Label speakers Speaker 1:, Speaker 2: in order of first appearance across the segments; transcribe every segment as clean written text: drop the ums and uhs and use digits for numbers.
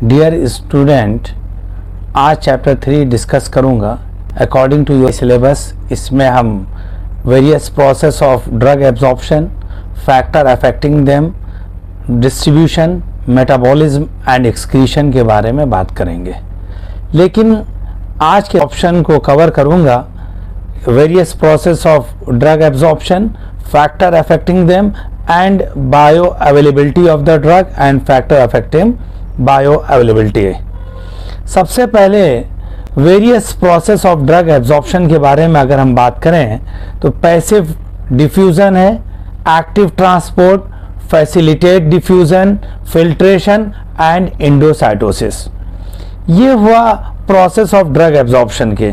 Speaker 1: Dear student, आज chapter 3 discuss करूंगा according to your syllabus. इसमें हम various process of drug absorption, factor affecting them, distribution, metabolism and excretion के बारे में बात करेंगे। लेकिन आज के ऑप्शन को कवर करूंगा various process of drug absorption, factor affecting them and bio availability of the drug and factor affecting bio availability. सबसे पहले various process of drug absorption के बारे में अगर हम बात करें तो पैसिव डिफ्यूजन है, active transport, facilitate diffusion, filtration and endocytosis. ये हुआ प्रोसेस ऑफ ड्रग एब्जॉर्प्शन के।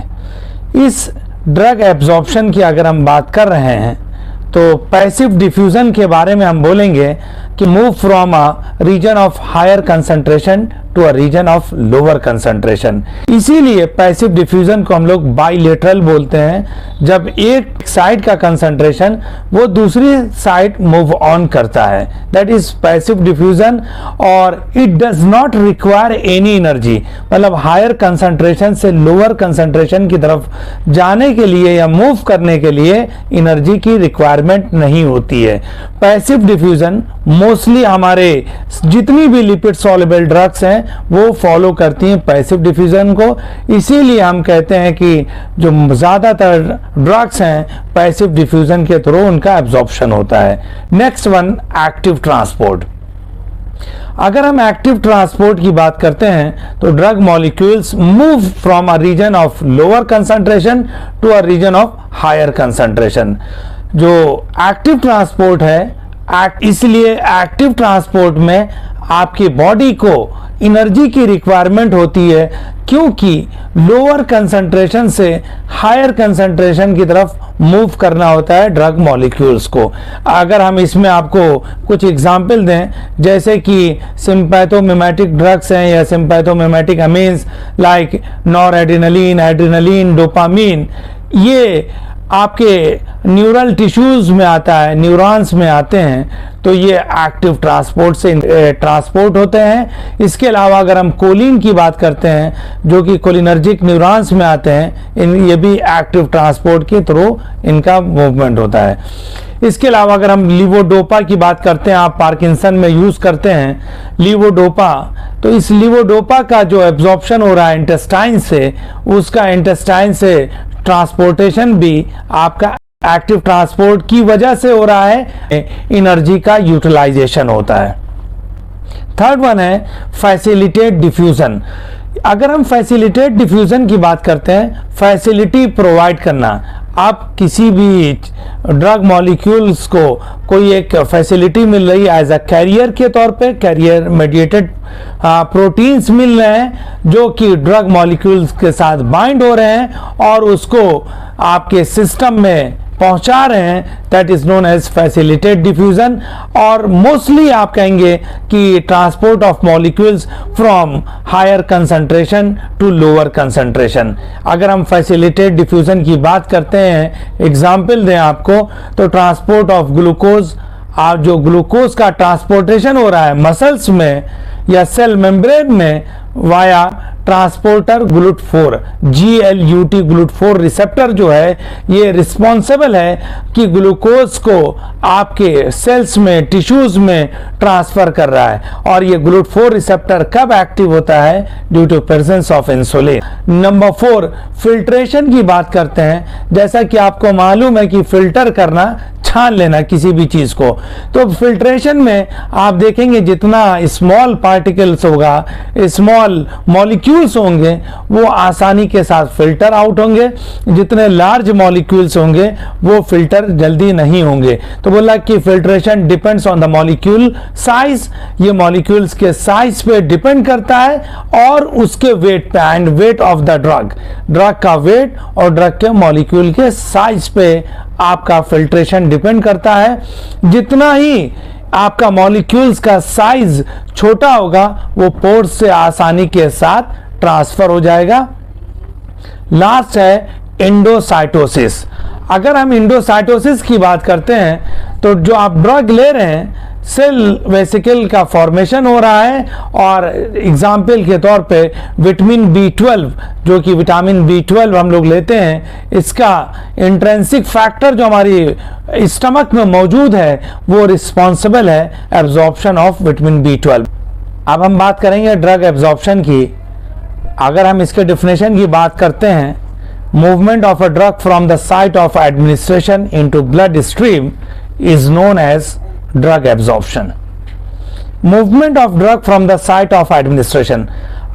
Speaker 1: इस ड्रग एब्जॉर्प्शन की अगर हम बात कर रहे हैं तो पैसिव डिफ्यूजन के बारे में हम बोलेंगे कि move from a region of higher concentration to a region of lower concentration. इसीलिए पैसिव डिफ्यूजन को हम लोग बाइलेटरल बोलते हैं, जब एक साइड का कंसंट्रेशन वो दूसरी साइड मूव ऑन करता है, दैट इज पैसिव डिफ्यूजन। और it does not require any energy, मतलब हायर कंसंट्रेशन से लोअर कंसंट्रेशन की तरफ जाने के लिए या मूव करने के लिए एनर्जी की रिक्वायरमेंट नहीं होती है। पैसिव डिफ्यूजन मोस्टली हमारे जितनी भी लिपिड सॉल्युबल ड्रग्स हैं वो फॉलो करती हैं पैसिव डिफ्यूजन को। इसीलिए हम कहते हैं कि जो ज्यादातर ड्रग्स हैं पैसिव डिफ्यूजन के थ्रू उनका एब्जॉर्प्शन होता है। Next one, active transport. अगर हम एक्टिव ट्रांसपोर्ट की बात करते हैं तो drug molecules move from a region of lower concentration to a region of higher concentration. जो एक्टिव ट्रांसपोर्ट है, इसलिए एक्टिव ट्रांसपोर्ट में आपकी बॉडी को एनर्जी की रिक्वायरमेंट होती है, क्योंकि लोअर कंसंट्रेशन से हायर कंसंट्रेशन की तरफ मूव करना होता है ड्रग मॉलिक्यूल्स को। अगर हम इसमें आपको कुछ एग्जाम्पल दें, जैसे कि सिंपैथोमिमेटिक ड्रग्स हैं या sympathomimetic amines like noradrenaline, adrenaline, dopamine, ये आपके न्यूरल टिश्यूज में आता है, न्यूरॉन्स में आते हैं, तो ये एक्टिव ट्रांसपोर्ट से ट्रांसपोर्ट होते हैं। इसके अलावा अगर हम कोलिन की बात करते हैं जो कि कोलिनर्जिक न्यूरॉन्स में आते हैं, ये भी एक्टिव ट्रांसपोर्ट के थ्रू इनका मूवमेंट होता है। इसके अलावा अगर हम लीवोडोपा की बात करते हैं, आप पार्किंसन में यूज करते हैं लीवोडोपा, तो इस लीवोडोपा का जो एब्जॉर्प्शन हो रहा है इंटेस्टाइन से, उसका इंटेस्टाइन से ट्रांसपोर्टेशन भी आपका एक्टिव ट्रांसपोर्ट की वजह से हो रहा है, एनर्जी का यूटिलाइजेशन होता है। थर्ड वन है फैसिलिटेट डिफ्यूजन। अगर हम फैसिलिटेट डिफ्यूजन की बात करते हैं, फैसिलिटी प्रोवाइड करना। आप किसी भी ड्रग मॉलिक्यूल्स को कोई एक फैसिलिटी मिल रही है एज अ कैरियर के तौर पे, कैरियर मेडिएटेड प्रोटीन्स मिल रहे हैं जो कि ड्रग मॉलिक्यूल्स के साथ बाइंड हो रहे हैं और उसको आपके सिस्टम में पहुंचा रहे हैं, that is known as facilitate diffusion. और मोस्टली आप कहेंगे कि transport of molecules from higher concentration to lower concentration. अगर हम फैसिलिटेट डिफ्यूजन की बात करते हैं, एग्जाम्पल दें आपको, तो ट्रांसपोर्ट ऑफ ग्लूकोज, आप जो ग्लूकोज का ट्रांसपोर्टेशन हो रहा है मसल्स में या सेल मेम्ब्रेन में via transporter GLUT4, GLUT, GLUT4 receptor जो है ये रिस्पॉन्सिबल है कि ग्लूकोज को आपके सेल्स में, टिश्यूज में ट्रांसफर कर रहा है। और ये GLUT4 रिसेप्टर कब एक्टिव होता है? Due to presence of insulin. Number 4, filtration की बात करते हैं। जैसा कि आपको मालूम है कि फिल्टर करना, छान लेना किसी भी चीज को, तो फिल्ट्रेशन में आप देखेंगे जितना स्मॉल पार्टिकल्स होगा, स्मॉल मॉलिक्यूल्स होंगे, वो आसानी के साथ फिल्टर आउट होंगे। जितने लार्ज मॉलिक्यूल्स होंगे वो फिल्टर जल्दी नहीं होंगे। तो बोला कि filtration depends on the molecule size, ये मॉलिक्यूल्स के साइज पे डिपेंड करता है और उसके वेट पे, and weight of the drug का वेट और ड्रग के मॉलिक्यूल के साइज पे आपका फिल्ट्रेशन डिपेंड करता है। जितना ही आपका मॉलिक्यूल्स का साइज छोटा होगा वो पोर्स से आसानी के साथ ट्रांसफर हो जाएगा। लास्ट है एंडोसाइटोसिस। अगर हम एंडोसाइटोसिस की बात करते हैं तो जो आप ड्रग ले रहे हैं, सेल वेसिकल का फॉर्मेशन हो रहा है। और एग्जाम्पल के तौर पे विटामिन B12, जो कि विटामिन B12 हम लोग लेते हैं, इसका इंट्रिंसिक फैक्टर जो हमारी स्टमक में मौजूद है वो रिस्पॉन्सिबल है एब्जॉर्प्शन ऑफ विटामिन B12। अब हम बात करेंगे ड्रग एब्जॉर्प्शन की। अगर हम इसके डेफिनेशन की बात करते हैं, movement of a drug from the site of administration into blood stream is known as drug absorption. Movement of drug from the site of administration,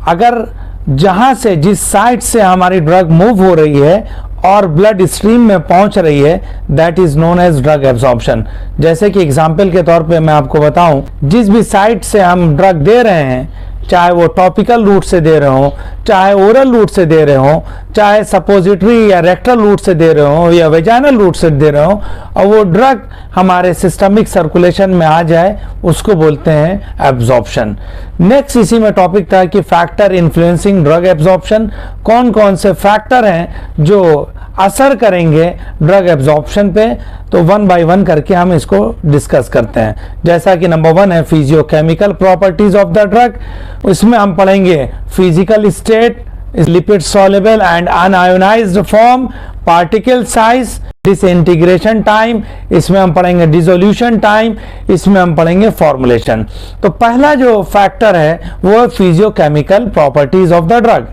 Speaker 1: अगर जहां से, जिस साइट से हमारी ड्रग मूव हो रही है और ब्लड स्ट्रीम में पहुंच रही है, that is known as drug absorption. जैसे कि एग्जाम्पल के तौर पे मैं आपको बताऊं, जिस भी साइट से हम ड्रग दे रहे हैं, चाहे वो टॉपिकल रूट से दे रहे हो, चाहे ओरल रूट से दे रहे हो, चाहे सपोजिटरी या रेक्टल रूट से दे रहे हो या वेजाइनल रूट से दे रहे हो, और वो ड्रग हमारे सिस्टमिक सर्कुलेशन में आ जाए, उसको बोलते हैं एब्जॉर्प्शन। नेक्स्ट इसी में टॉपिक था कि फैक्टर इन्फ्लुएंसिंग ड्रग एब्जॉर्प्शन, कौन कौन से फैक्टर हैं जो असर करेंगे ड्रग एब्जॉर्प्शन पे। तो वन बाय वन करके हम इसको डिस्कस करते हैं। जैसा कि नंबर 1 है physicochemical properties of the drug, इसमें हम पढ़ेंगे physical state, lipid soluble and unionised form, particle size, disintegration time, इसमें हम पढ़ेंगे डिसोल्यूशन टाइम, इसमें हम पढ़ेंगे फॉर्मुलेशन। तो पहला जो फैक्टर है वो physicochemical properties of the drug.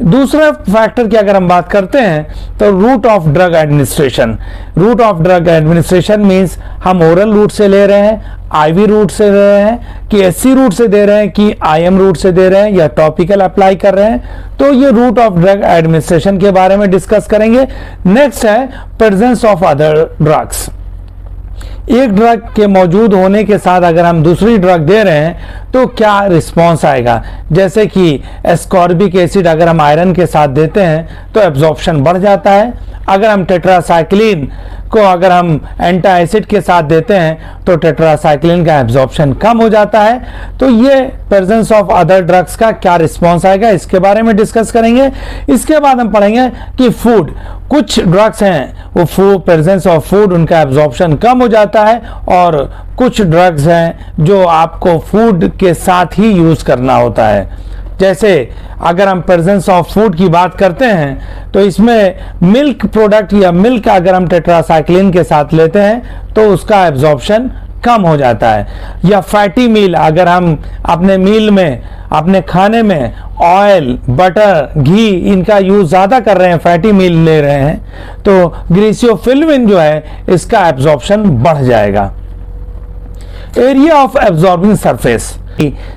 Speaker 1: दूसरा फैक्टर की अगर हम बात करते हैं तो route of drug administration. Route of drug administration means हम ओरल रूट से ले रहे हैं, आईवी रूट से दे रहे हैं, कि एससी रूट से दे रहे हैं, कि आईएम रूट से दे रहे हैं, या टॉपिकल अप्लाई कर रहे हैं। तो ये रूट ऑफ ड्रग एडमिनिस्ट्रेशन के बारे में डिस्कस करेंगे। नेक्स्ट है प्रेजेंस ऑफ अदर ड्रग्स। एक ड्रग के मौजूद होने के साथ अगर हम दूसरी ड्रग दे रहे हैं तो क्या रिस्पॉन्स आएगा। जैसे कि एस्कॉर्बिक एसिड अगर हम आयरन के साथ देते हैं तो एब्जॉर्प्शन बढ़ जाता है। अगर हम टेट्रासाइक्लिन को अगर हम एंटा एसिड के साथ देते हैं तो टेट्रासाइक्लिन का एब्जॉर्प्शन कम हो जाता है। तो ये प्रेजेंस ऑफ अदर ड्रग्स का क्या रिस्पॉन्स आएगा, इसके बारे में डिस्कस करेंगे। इसके बाद हम पढ़ेंगे कि फूड, कुछ ड्रग्स हैं वो फूड, प्रेजेंस ऑफ फूड, उनका एब्जॉर्प्शन कम हो जाता है, और कुछ ड्रग्स हैं जो आपको फूड के साथ ही यूज करना होता है। जैसे अगर हम प्रेजेंस ऑफ फूड की बात करते हैं तो इसमें मिल्क प्रोडक्ट या मिल्क अगर हम टेट्रासाइक्लिन के साथ लेते हैं तो उसका एब्जॉर्प्शन कम हो जाता है। या फैटी मील, अगर हम अपने मील में, अपने खाने में ऑयल, बटर, घी इनका यूज ज्यादा कर रहे हैं, फैटी मील ले रहे हैं, तो ग्रीसियोफिल्मिन जो है इसका एब्जॉर्प्शन बढ़ जाएगा। Area of absorbing surface,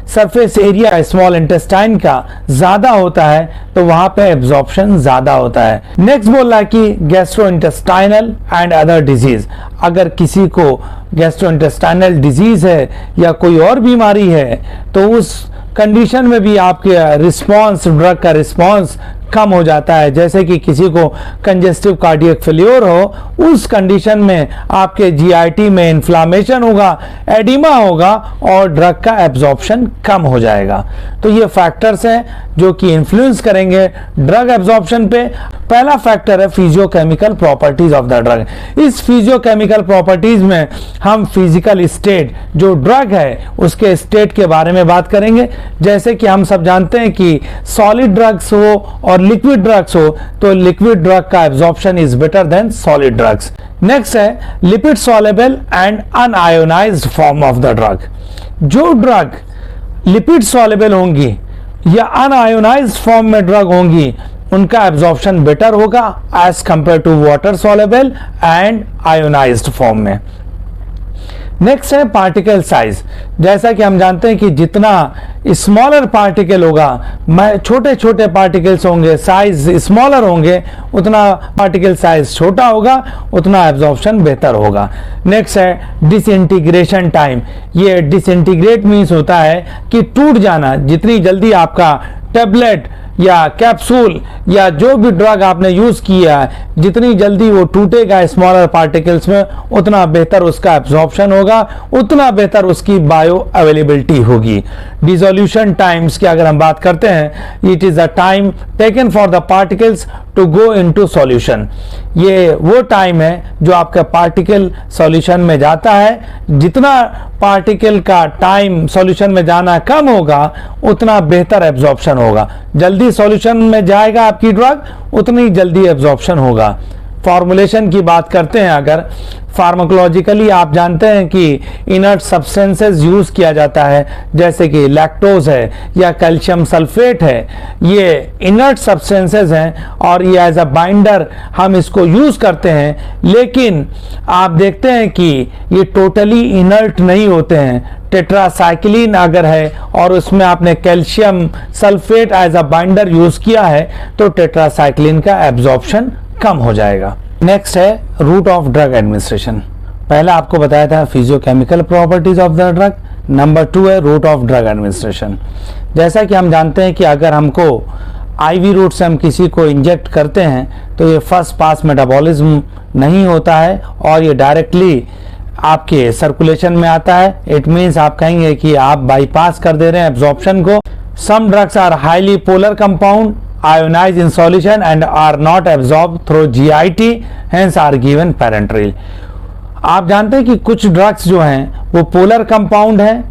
Speaker 1: surface area small intestine का ज्यादा होता है तो वहां पे एब्जॉर्प्शन ज्यादा होता है। नेक्स्ट बोल रहा है कि गैस्ट्रोइंटेस्टाइनल एंड अदर डिजीज, अगर किसी को गैस्ट्रोइंटेस्टाइनल डिजीज है या कोई और बीमारी है तो उस कंडीशन में भी आपके रिस्पॉन्स, ड्रग का रिस्पॉन्स कम हो जाता है। जैसे कि किसी को कंजेस्टिव कार्डियक फेल्योर हो, उस कंडीशन में आपके जीआईटी में इन्फ्लामेशन होगा, एडिमा होगा और ड्रग का एब्जॉर्प्शन कम हो जाएगा। तो ये फैक्टर्स हैं जो कि इन्फ्लुएंस करेंगे ड्रग एब्जॉर्प्शन पे। पहला फैक्टर है physicochemical properties of the drug. इस फिजियोकेमिकल प्रॉपर्टीज में हम फिजिकल स्टेट, जो ड्रग है उसके स्टेट के बारे में बात करेंगे। जैसे कि हम सब जानते हैं कि सॉलिड ड्रग्स हो और लिक्विड ड्रग्स हो तो लिक्विड ड्रग का absorption is better than solid drugs. Next है lipid soluble and unionised form of the drug. जो ड्रग लिपिड सॉल्युबल होंगी या अनआयोनाइज्ड फॉर्म में ड्रग होंगी उनका एब्जॉर्प्शन बेटर होगा as compare to water soluble and ionized form में। Next है पार्टिकल साइज। जैसा कि हम जानते हैं कि जितना स्मॉलर पार्टिकल होगा, छोटे छोटे पार्टिकल्स होंगे, साइज स्मॉलर होंगे, उतना पार्टिकल साइज छोटा होगा, उतना एब्जॉर्प्शन बेहतर होगा। नेक्स्ट है डिसइंटीग्रेशन टाइम। ये डिसइंटीग्रेट मीन्स होता है कि टूट जाना। जितनी जल्दी आपका टेबलेट या कैप्सूल या जो भी ड्रग आपने यूज किया है, जितनी जल्दी वो टूटेगा स्मॉलर पार्टिकल्स में, उतना बेहतर उसका एब्जॉर्प्शन होगा, उतना बेहतर उसकी बायो अवेलेबिलिटी होगी। डिसोल्यूशन टाइम्स की अगर हम बात करते हैं, it is the time taken for the particles to go into solution. ये वो टाइम है जो आपका पार्टिकल सॉल्यूशन में जाता है। जितना पार्टिकल का टाइम सॉल्यूशन में जाना कम होगा उतना बेहतर एब्जॉर्प्शन होगा। जल्दी सॉल्यूशन में जाएगा आपकी ड्रग, उतनी जल्दी एब्जॉर्प्शन होगा। फॉर्मुलेशन की बात करते हैं, अगर फार्माकोलॉजिकली आप जानते हैं कि इनर्ट सब्सटेंसेस यूज किया जाता है, जैसे कि लैक्टोज है या कैल्शियम सल्फेट है, ये इनर्ट सब्सटेंसेस हैं और ये एज अ बाइंडर हम इसको यूज करते हैं। लेकिन आप देखते हैं कि ये टोटली इनर्ट नहीं होते हैं। टेट्रासाइक्लिन अगर है और उसमें आपने calcium sulphate as a binder use किया है तो टेट्रासाइक्लिन का एब्जॉर्प्शन कम हो जाएगा। नेक्स्ट है रूट ऑफ ड्रग एडमिनिस्ट्रेशन। पहला आपको बताया था physicochemical properties of the drug, number 2 है रूट ऑफ ड्रग एडमिनिस्ट्रेशन। जैसा कि हम जानते हैं कि अगर हमको आईवी रूट से हम किसी को इंजेक्ट करते हैं तो ये फर्स्ट पास मेटाबॉलिज्म नहीं होता है और ये डायरेक्टली आपके सर्कुलेशन में आता है। इट मीन्स आप कहेंगे कि आप बाईपास कर दे रहे हैं एब्जॉर्प्शन को। Some drugs are highly polar compound, ionized in solution and are not absorbed through GIT, hence are given parenteral। आप जानते हैं कि कुछ ड्रग्स जो हैं वो पोलर कंपाउंड हैं,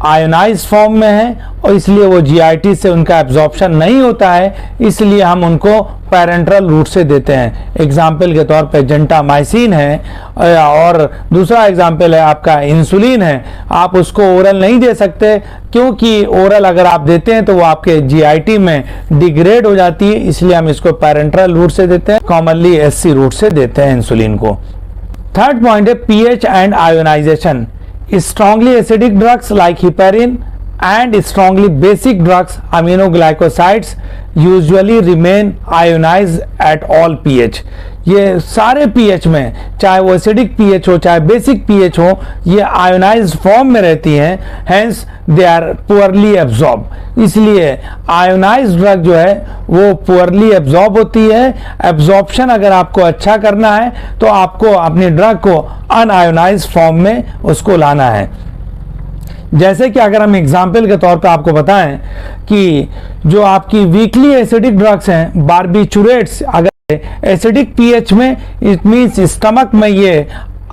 Speaker 1: आयोनाइज फॉर्म में है और इसलिए वो GIT से उनका एब्जॉर्प्शन नहीं होता है, इसलिए हम उनको पैरेंट्रल रूट से देते हैं। एग्जाम्पल के तौर पे जेंटामाइसिन है और दूसरा एग्जाम्पल है आपका इंसुलिन है। आप उसको ओरल नहीं दे सकते क्योंकि ओरल अगर आप देते हैं तो वो आपके GIT में डिग्रेड हो जाती है, इसलिए हम इसको पैरेंट्रल रूट से देते हैं, कॉमनली SC रूट से देते हैं इंसुलिन को। थर्ड पॉइंट है pH and ionization. Strongly acidic drugs like heparin and strongly basic drugs aminoglycosides usually remain ionized at all pH। ये सारे pH में, चाहे वो एसिडिक pH हो चाहे बेसिक pH हो, ये आयोनाइज्ड फॉर्म में रहती हैं, hence they are poorly absorb. इसलिए आयोनाइज्ड ड्रग जो है वो पुअरली एब्जॉर्ब होती है। एब्जॉर्प्शन अगर आपको अच्छा करना है तो आपको अपनी ड्रग को अनआयोनाइज्ड फॉर्म में उसको लाना है। जैसे कि अगर हम एग्जाम्पल के तौर पे आपको बताएं कि जो आपकी वीकली एसिडिक ड्रग्स हैं, बार्बिचुरेट्स, अगर एसिडिक पीएच में, इट मीन्स स्टमक में ये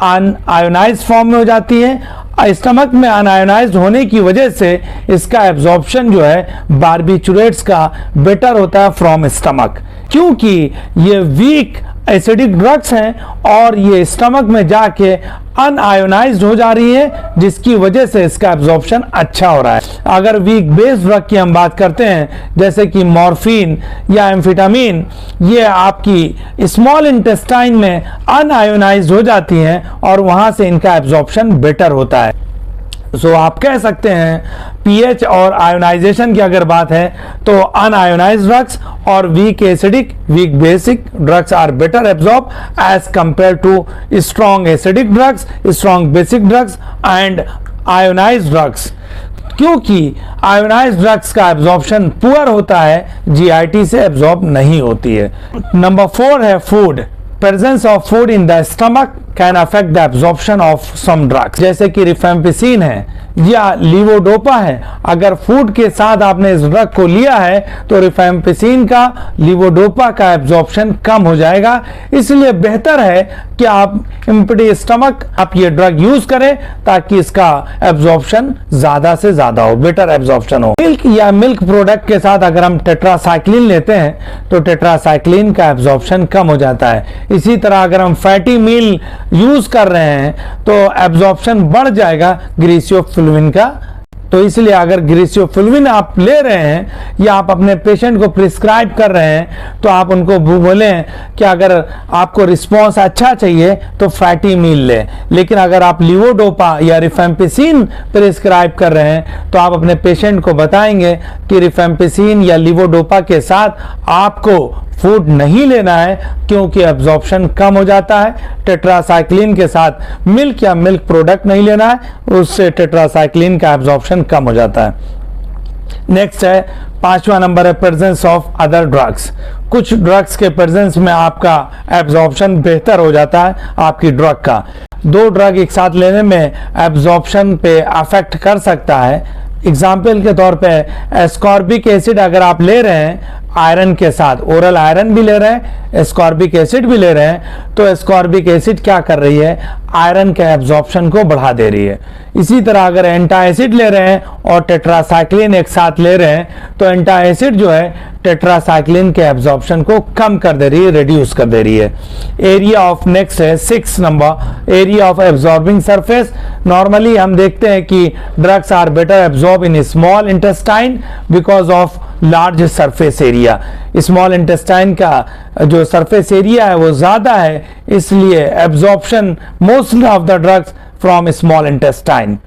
Speaker 1: अनआयोनाइज्ड फॉर्म में हो जाती है। स्टमक में अनआयोनाइज्ड होने की वजह से इसका एब्जॉर्प्शन जो है बार्बिचुरेट्स का बेटर होता है फ्रॉम स्टमक, क्योंकि ये वीक एसिडिक ड्रग्स हैं और ये स्टमक में जाके अनआयोनाइज्ड हो जा रही है, जिसकी वजह से इसका एब्जॉर्प्शन अच्छा हो रहा है। अगर वीक बेस्ड ड्रग की हम बात करते हैं जैसे कि मॉर्फिन या एम्फेटामिन, ये आपकी स्मॉल इंटेस्टाइन में अनआयोनाइज्ड हो जाती हैं और वहां से इनका एब्जॉर्प्शन बेटर होता है। सो आप कह सकते हैं पीएच और आयोनाइजेशन की अगर बात है तो अनआयोनाइज्ड ड्रग्स और weak acidic, weak basic drugs are better absorb as compare to strong acidic drugs, strong basic drugs and ionised drugs, क्योंकि आयोनाइज्ड ड्रग्स का एब्जॉर्प्शन पुअर होता है, GIT से एब्जॉर्ब नहीं होती है। नंबर 4 है food. Presence of food in the stomach can affect the absorption of some drugs, जैसे कि रिफेम्पिसिन है या लीवोडोपा है। अगर फूड के साथ आपने इस ड्रग को लिया है तो रिफेम्पिसिन का, लीवोडोपा का एब्जॉर्प्शन कम हो जाएगा। इसलिए बेहतर है कि आप एम्प्टी स्टमक आप ये ड्रग यूज करें ताकि इसका एब्जॉर्प्शन ज्यादा से ज्यादा हो, बेटर एब्जॉर्प्शन हो। मिल्क या मिल्क प्रोडक्ट के साथ अगर हम टेट्रासाइक्लिन लेते हैं तो टेट्रासाइक्लिन का एब्जॉर्प्शन कम हो जाता है। इसी तरह अगर हम फैटी मील यूज कर रहे हैं तो एब्जॉर्प्शन बढ़ जाएगा ग्रीसियोफुल्विन का। तो इसलिए अगर ग्रीसियोफुल्विन आप ले रहे हैं या आप अपने पेशेंट को प्रिस्क्राइब कर रहे हैं तो आप उनको बोलें कि अगर आपको रिस्पांस अच्छा चाहिए तो फैटी मील ले। लेकिन अगर आप लीवोडोपा या रिफेम्पिसिन प्रिस्क्राइब कर रहे हैं तो आप अपने पेशेंट को बताएंगे कि रिफेम्पिसिन या लीवोडोपा के साथ आपको फूड नहीं लेना है क्योंकि एब्जॉर्प्शन कम हो जाता है। टेट्रासाइक्लिन के साथ मिल्क या मिल्क प्रोडक्ट नहीं लेना है, उससे टेट्रासाइक्लिन का एब्जॉर्प्शन कम हो जाता है। नेक्स्ट है 5वां नंबर है प्रेजेंस ऑफ अदर ड्रग्स। कुछ ड्रग्स के प्रेजेंस में आपका एब्जॉर्प्शन बेहतर हो जाता है आपकी ड्रग का। 2 ड्रग एक साथ लेने में एब्जॉर्प्शन पे अफेक्ट कर सकता है, एग्जाम्पल के तौर पे एस्कॉर्बिक एसिड अगर आप ले रहे हैं आयरन के साथ, ओरल आयरन भी ले रहे हैं, एस्कॉर्बिक एसिड भी ले रहे हैं, तो एस्कॉर्बिक एसिड क्या कर रही है, आयरन के एब्जॉर्प्शन को बढ़ा दे रही है। इसी तरह अगर एंटासिड ले रहे हैं और टेट्रासाइक्लिन एक साथ ले रहे हैं, तो एंटासिड जो है टेट्रासाइक्लिन के एब्जॉर्प्शन को कम कर दे रही है, रिड्यूस कर दे रही है। एरिया ऑफ नेक्स्ट है 6 number, area of absorbing surface. Normally हम देखते हैं कि drugs are better absorb in small intestine because of large surface area. Small intestine का जो सरफेस एरिया है वो ज्यादा है, इसलिए absorption most of the drugs from small intestine.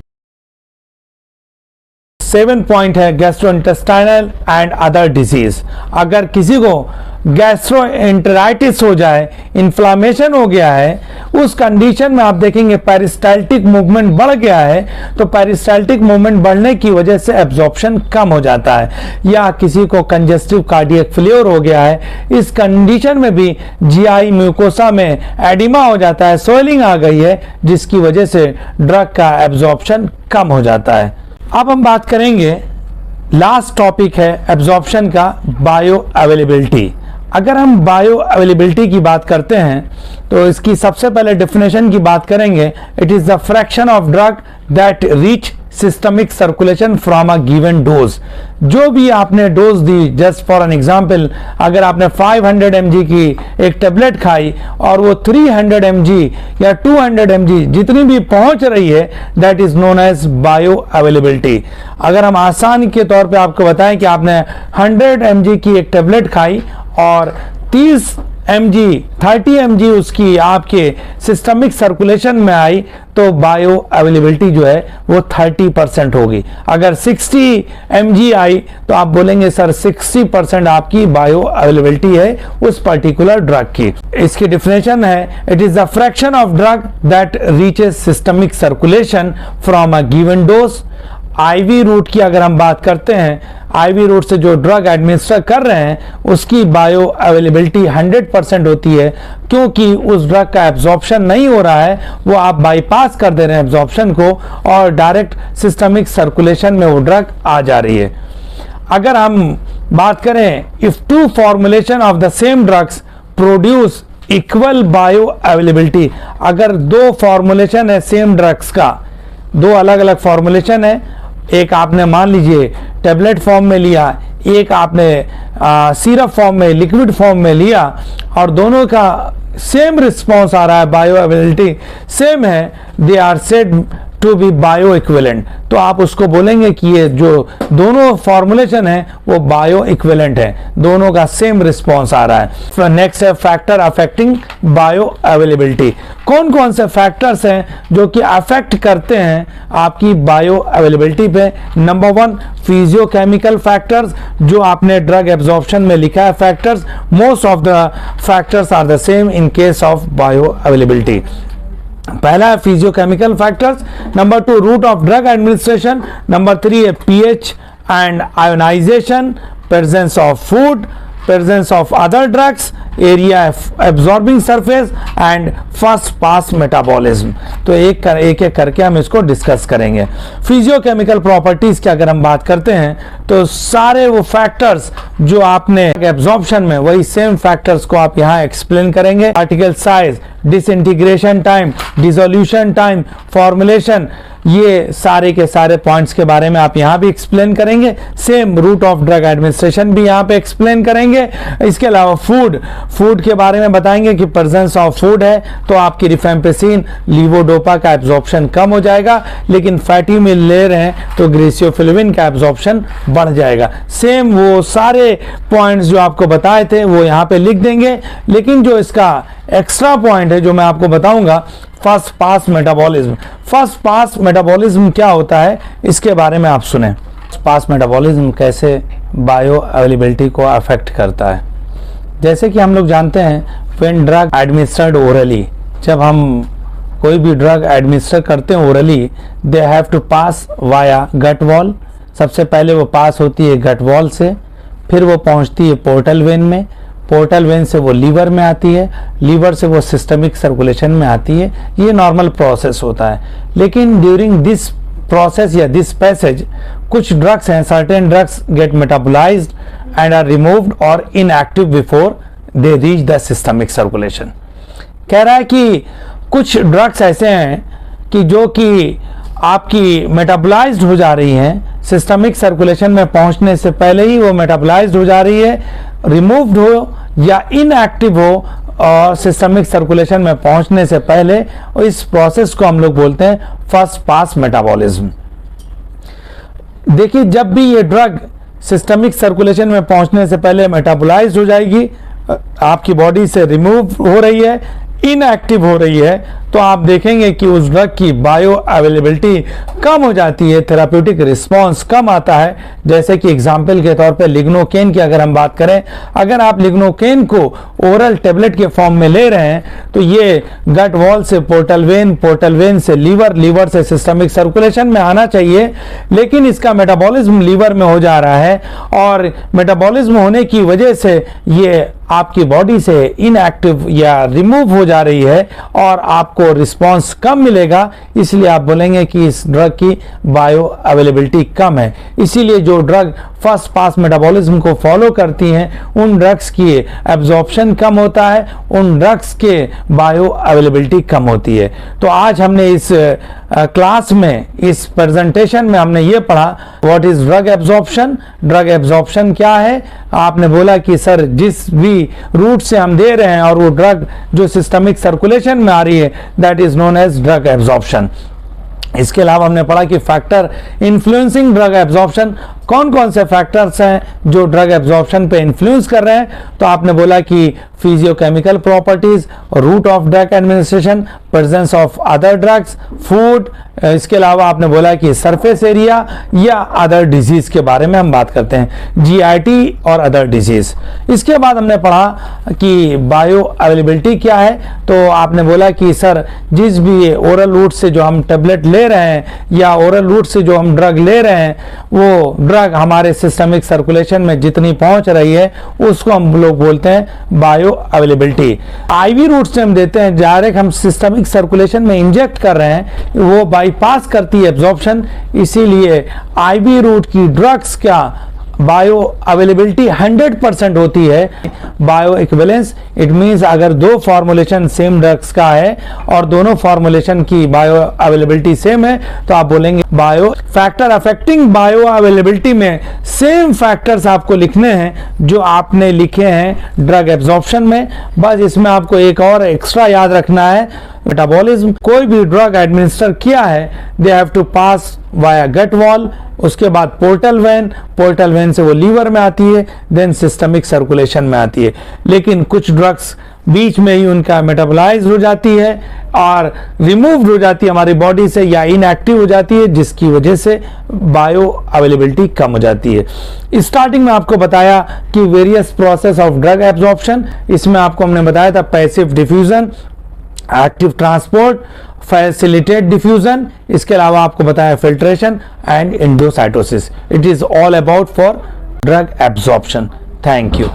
Speaker 1: 7 point है गैस्ट्रोइंटेस्टाइनल एंड अदर डिजीज। अगर किसी को गैस्ट्रोएंटेराइटिस हो जाए, इन्फ्लामेशन हो गया है, उस कंडीशन में आप देखेंगे पेरिस्टाल्टिक मूवमेंट बढ़ गया है, तो पेरिस्टाल्टिक मूवमेंट बढ़ने की वजह से एब्जॉर्प्शन कम हो जाता है। या किसी को कंजेस्टिव कार्डियक फेलियर हो गया है, इस कंडीशन में भी जीआई म्यूकोसा में एडिमा हो जाता है, स्वेलिंग आ गई है, जिसकी वजह से ड्रग का एब्जॉर्प्शन कम हो जाता है। अब हम बात करेंगे, लास्ट टॉपिक है एब्जॉर्प्शन का बायो अवेलेबिलिटी। अगर हम बायो अवेलेबिलिटी की बात करते हैं तो इसकी सबसे पहले डेफिनेशन की बात करेंगे। It is the fraction of drug that reach systemic circulation from a given dose. जो भी आपने dose the, just for an example, अगर आपने 500 mg की एक टेबलेट खाई और वो 300 mg या 200 mg जितनी भी पहुंच रही है, that is known as bioavailability. अगर हम आसान के तौर पे आपको बताएं कि आपने 100 mg की एक टेबलेट खाई और 30 mg उसकी आपके सिस्टमिक सर्कुलेशन में आई, तो बायो अवेलेबिलिटी जो है वो 30% होगी। अगर 60 mg आई तो आप बोलेंगे सर 60% आपकी बायो अवेलेबिलिटी है उस पर्टिकुलर ड्रग की। इसकी डेफिनेशन है, it is the fraction of drug that reaches systemic circulation from a given dose. IV route की अगर हम बात करते हैं, आईवी रूट से जो ड्रग एडमिनिस्टर कर रहे हैं उसकी बायो अवेलेबिलिटी 100% होती है, क्योंकि उस ड्रग का एब्जॉर्प्शन नहीं हो रहा है, वो आप बाईपास कर दे रहे हैं एब्जॉर्प्शन को और डायरेक्ट सिस्टमिक सर्कुलेशन में वो ड्रग आ जा रही है। अगर हम बात करें, if two formulation of the same drugs produce equal bio availability, अगर दो फॉर्मुलेशन है सेम ड्रग्स का, दो अलग अलग फॉर्मुलेशन है, एक आपने मान लीजिए टेबलेट फॉर्म में लिया, एक आपने सिरप फॉर्म में, लिक्विड फॉर्म में लिया, और दोनों का सेम रिस्पॉन्स आ रहा है, बायो अवेलेबिलिटी सेम है, they are said to be bioequivalent, तो आप उसको बोलेंगे कि ये जो दोनों फॉर्मुलेशन है वो बायो इक्विवेलेंट है, दोनों का सेम रिस्पॉन्स आ रहा है। नेक्स्ट है फैक्टर अफेक्टिंग बायो अवेलेबिलिटी। कौन कौन से फैक्टर्स हैं जो कि अफेक्ट करते हैं आपकी बायो अवेलेबिलिटी पे? नंबर 1 फिजियोकेमिकल फैक्टर्स, जो आपने ड्रग एब्जॉर्प्शन में लिखा है factors, most of the factors are the same in case of bioavailability. पहला है physicochemical factors, number 2 route of drug administration, number 3 है pH and ionisation, presence of food, presence of other drugs, area absorbing surface and first pass metabolism। तो एक एक करके हम इसको discuss करेंगे। फिजियोकेमिकल प्रॉपर्टीज की अगर हम बात करते हैं तो सारे वो फैक्टर्स जो आपने एब्जॉर्प्शन में, वही सेम फैक्टर्स को आप यहाँ एक्सप्लेन करेंगे। Particle size, disintegration time, dissolution time, formulation, ये सारे के सारे पॉइंट्स के बारे में आप यहाँ भी एक्सप्लेन करेंगे। Same route of drug administration भी यहाँ पे एक्सप्लेन करेंगे। इसके अलावा फूड के बारे में बताएंगे कि प्रेजेंस ऑफ फूड है तो आपकी रिफेम्पिसिन, लीवोडोपा का एब्जॉर्प्शन कम हो जाएगा, लेकिन फैटी मिल ले रहे हैं तो ग्रेसियोफिलिन का एब्जॉर्प्शन बढ़ जाएगा। सेम वो सारे पॉइंट्स जो आपको बताए थे वो यहाँ पे लिख देंगे, लेकिन जो इसका एक्स्ट्रा पॉइंट है जो मैं आपको बताऊंगा, first pass metabolism. First pass metabolism क्या होता है इसके बारे में आप सुने। पास मेटाबॉलिज्म कैसे बायो अवेलेबिलिटी को अफेक्ट करता है? जैसे कि हम लोग जानते हैं, व्हेन ड्रग एडमिनिस्टर्ड ओरली, जब हम कोई भी ड्रग एडमिनिस्टर करते हैं orally, they have to pass via gut wall. सबसे पहले वो पास होती है गट वॉल से, फिर वो पहुंचती है पोर्टल वेन में, पोर्टल वेन से वो लीवर में आती है, लीवर से वो सिस्टमिक सर्कुलेशन में आती है। ये नॉर्मल प्रोसेस होता है, लेकिन ड्यूरिंग दिस process या this passage, कुछ ड्रग्स हैं, certain drugs get metabolized and are removed or inactive before they reach the systemic circulation. कह रहा है कि कुछ ड्रग्स ऐसे हैं कि जो कि आपकी मेटाबोलाइज्ड हो जा रही हैं, सिस्टमिक सर्कुलेशन में पहुंचने से पहले ही वो मेटाबोलाइज्ड हो जा रही है, रिमूव्ड हो या इनएक्टिव हो और सिस्टमिक सर्कुलेशन में पहुंचने से पहले, और इस प्रोसेस को हम लोग बोलते हैं फर्स्ट पास मेटाबॉलिज्म। देखिए, जब भी ये ड्रग सिस्टमिक सर्कुलेशन में पहुंचने से पहले मेटाबोलाइज्ड हो जाएगी, आपकी बॉडी से रिमूव हो रही है, इनएक्टिव हो रही है, तो आप देखेंगे कि उस ड्रग की बायो अवेलेबिलिटी कम हो जाती है, थेराप्यूटिक रिस्पांस कम आता है। जैसे कि एग्जाम्पल के तौर पे लिग्नोकेन की अगर हम बात करें, अगर आप लिग्नोकेन को ओरल टेबलेट के फॉर्म में ले रहे हैं तो ये गट वॉल से पोर्टल वेन, पोर्टल वेन से लीवर, लीवर से सिस्टमिक सर्कुलेशन में आना चाहिए, लेकिन इसका मेटाबॉलिज्म लीवर में हो जा रहा है और मेटाबॉलिज्म होने की वजह से ये आपकी बॉडी से इनएक्टिव या रिमूव हो जा रही है और आपको रिस्पांस कम मिलेगा। इसलिए आप बोलेंगे कि इस ड्रग की बायो अवेलेबिलिटी कम है। इसीलिए जो ड्रग फर्स्ट पास मेटाबॉलिज्म को फॉलो करती हैं, उन ड्रग्स की एब्जॉर्प्शन कम होता है, उन ड्रग्स के बायो अवेलेबिलिटी कम होती है। तो आज हमने इस क्लास में, इस प्रेजेंटेशन में हमने ये पढ़ा what is drug absorption. Drug absorption क्या है? आपने बोला कि सर जिस भी रूट से हम दे रहे हैं और वो ड्रग जो सिस्टमिक सर्कुलेशन में आ रही है, that is known as drug absorption. इसके अलावा हमने पढ़ा कि फैक्टर इन्फ्लुएंसिंग ड्रग एब्जॉर्प्शन, कौन कौन से फैक्टर्स हैं जो ड्रग एब्जॉर्प्शन पे इन्फ्लुएंस कर रहे हैं। तो आपने बोला कि physiochemical properties, route of drug administration, presence of other drugs, food, इसके अलावा आपने बोला कि सरफेस एरिया या अदर डिजीज के बारे में हम बात करते हैं, जीआईटी और अदर डिजीज। इसके बाद हमने पढ़ा कि बायो अवेलेबिलिटी क्या है। तो आपने बोला कि सर जिस भी ओरल रूट से जो हम टेबलेट ले रहे हैं या ओरल रूट से जो हम ड्रग ले रहे हैं, वो ड्रग हमारे सिस्टमिक सर्कुलेशन में जितनी पहुंच रही है उसको हम लोग बोलते हैं बायो अवेलेबिलिटी। आईवी रूट से हम देते हैं, डायरेक्ट हम सिस्टमिक सर्कुलेशन में इंजेक्ट कर रहे हैं, वो बाईपास करती है एब्जॉर्प्शन। इसीलिए आईवी रूट की ड्रग्स का बायो अवेलेबिलिटी 100% होती है। बायो इक्विवेलेंस, इट मींस अगर दो फॉर्मुलेशन सेम ड्रग्स का है और दोनों फॉर्मुलेशन की बायो अवेलेबिलिटी सेम है, तो आप बोलेंगे bio factor affecting bio availability में सेम फैक्टर्स आपको लिखने हैं जो आपने लिखे हैं ड्रग एब्जॉर्प्शन में। बस इसमें आपको एक और एक्स्ट्रा याद रखना है, मेटाबॉलिज्म कोई भी ड्रग एडमिनिस्टर किया है, they have to pass via gut wall, उसके बाद पोर्टल वेन, पोर्टल वेन से वो लीवर में आती है, देन सिस्टमिक सर्कुलेशन में आती है। लेकिन कुछ ड्रग्स बीच में ही उनका मेटाबोलाइज हो जाती है और रिमूव्ड हो जाती है हमारी बॉडी से या इनएक्टिव हो जाती है, जिसकी वजह से बायो अवेलेबिलिटी कम हो जाती है। स्टार्टिंग में आपको बताया कि various process of drug absorption, इसमें आपको हमने बताया था passive diffusion, active transport, facilitate diffusion, इसके अलावा आपको बताया filtration and endocytosis. It is all about for drug absorption. Thank you.